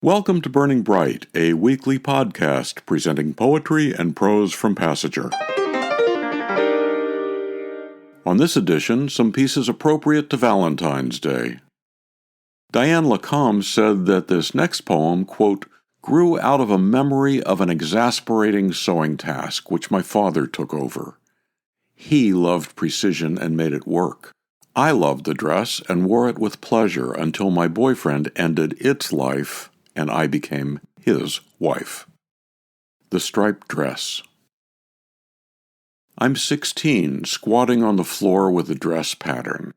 Welcome to Burning Bright, a weekly podcast presenting poetry and prose from Passenger. On this edition, some pieces appropriate to Valentine's Day. Diane Lacombe said that this next poem, quote, grew out of a memory of an exasperating sewing task which my father took over. He loved precision and made it work. I loved the dress and wore it with pleasure until my boyfriend ended its life and I became his wife. The Striped Dress. I'm 16, squatting on the floor with a dress pattern.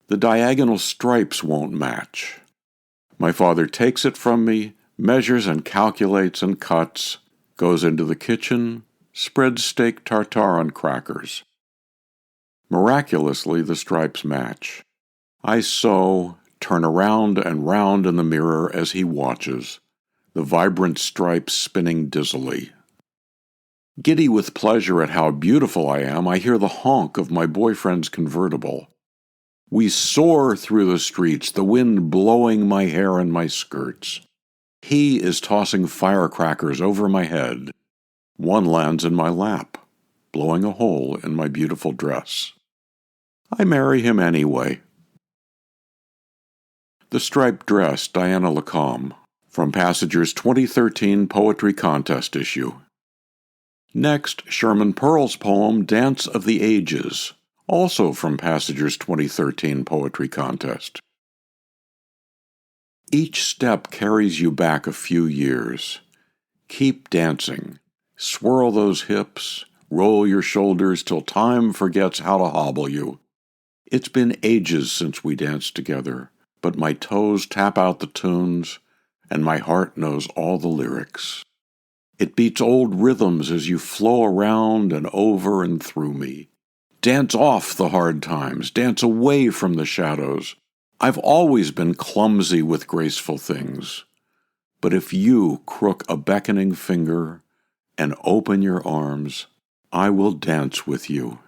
The diagonal stripes won't match. My father takes it from me, measures and calculates and cuts, goes into the kitchen, spreads steak tartare on crackers. Miraculously, the stripes match. I sew, turn around and round in the mirror as he watches, the vibrant stripes spinning dizzily. Giddy with pleasure at how beautiful I am, I hear the honk of my boyfriend's convertible. We soar through the streets, the wind blowing my hair and my skirts. He is tossing firecrackers over my head. One lands in my lap, blowing a hole in my beautiful dress. I marry him anyway. The Striped Dress, Diane Lacombe, from Passenger's 2013 Poetry Contest issue. Next, Sherman Pearl's poem Dance of the Ages, also from Passenger's 2013 Poetry Contest. Each step carries you back a few years. Keep dancing. Swirl those hips. Roll your shoulders till time forgets how to hobble you. It's been ages since we danced together, but my toes tap out the tunes, and my heart knows all the lyrics. It beats old rhythms as you flow around and over and through me. Dance off the hard times, dance away from the shadows. I've always been clumsy with graceful things, but if you crook a beckoning finger and open your arms, I will dance with you.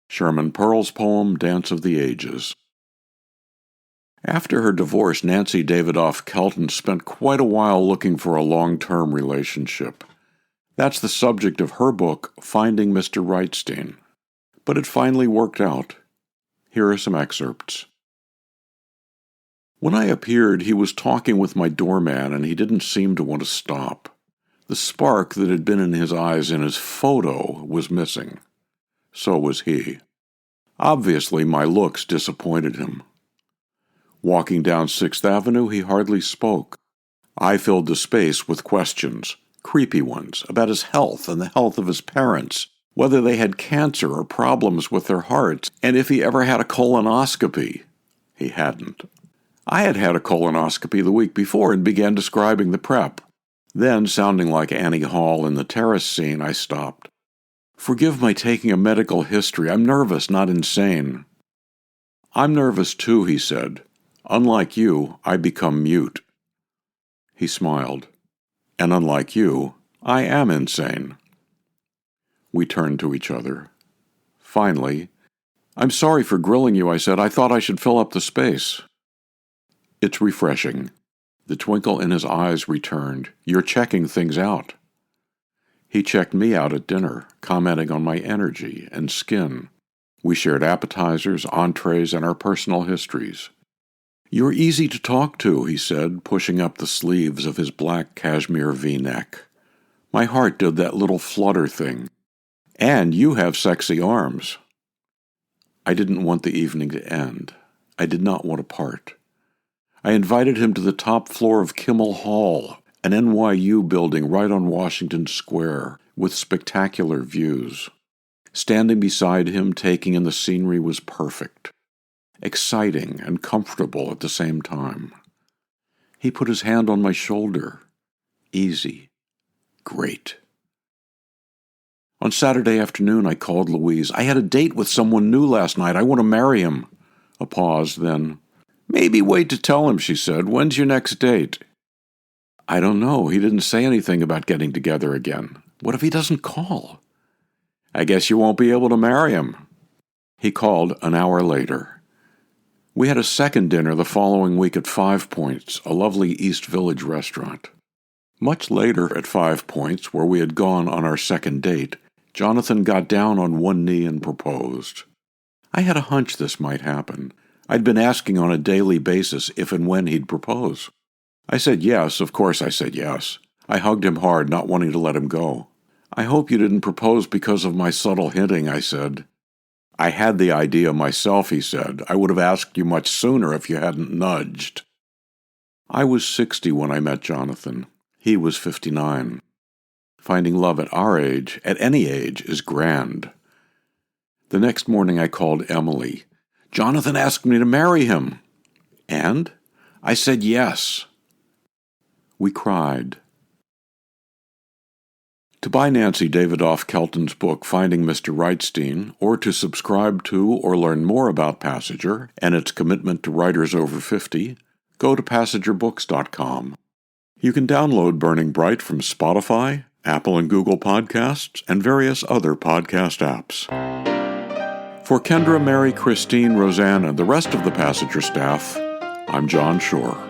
Sherman Pearl's poem, Dance of the Ages. After her divorce, Nancy Davidoff Kelton spent quite a while looking for a long-term relationship. That's the subject of her book, Finding Mr. Rightstein. But it finally worked out. Here are some excerpts. When I appeared, he was talking with my doorman, and he didn't seem to want to stop. The spark that had been in his eyes in his photo was missing. So was he. Obviously, my looks disappointed him. Walking down 6th Avenue, he hardly spoke. I filled the space with questions, creepy ones, about his health and the health of his parents, whether they had cancer or problems with their hearts, and if he ever had a colonoscopy. He hadn't. I had had a colonoscopy the week before and began describing the prep. Then, sounding like Annie Hall in the terrace scene, I stopped. Forgive my taking a medical history. I'm nervous, not insane. I'm nervous too, he said. Unlike you, I become mute. He smiled. And unlike you, I am insane. We turned to each other. Finally, I'm sorry for grilling you, I said. I thought I should fill up the space. It's refreshing. The twinkle in his eyes returned. You're checking things out. He checked me out at dinner, commenting on my energy and skin. We shared appetizers, entrees, and our personal histories. You're easy to talk to, he said, pushing up the sleeves of his black cashmere V-neck. My heart did that little flutter thing. And you have sexy arms. I didn't want the evening to end. I did not want to part. I invited him to the top floor of Kimmel Hall, an NYU building right on Washington Square, with spectacular views. Standing beside him, taking in the scenery was perfect. Exciting and comfortable at the same time. He put his hand on my shoulder. Easy. Great. On Saturday afternoon, I called Louise. I had a date with someone new last night. I want to marry him. A pause, then, maybe wait to tell him, she said. When's your next date? I don't know. He didn't say anything about getting together again. What if he doesn't call? I guess you won't be able to marry him. He called an hour later. We had a second dinner the following week at 5 Points, a lovely East Village restaurant. Much later at 5 Points, where we had gone on our second date, Jonathan got down on one knee and proposed. I had a hunch this might happen. I'd been asking on a daily basis if and when he'd propose. I said yes, of course I said yes. I hugged him hard, not wanting to let him go. I hope you didn't propose because of my subtle hinting, I said. I had the idea myself, he said. I would have asked you much sooner if you hadn't nudged. I was 60 when I met Jonathan. He was 59. Finding love at our age, at any age, is grand. The next morning I called Emily. Jonathan asked me to marry him. And? I said yes. We cried. To buy Nancy Davidoff Kelton's book Finding Mr. Wrightstein, or to subscribe to or learn more about Passenger and its commitment to writers over 50, go to PassegerBooks.com. You can download Burning Bright from Spotify, Apple and Google Podcasts, and various other podcast apps. For Kendra, Mary, Christine, Roseanne, and the rest of the Passenger staff, I'm John Shore.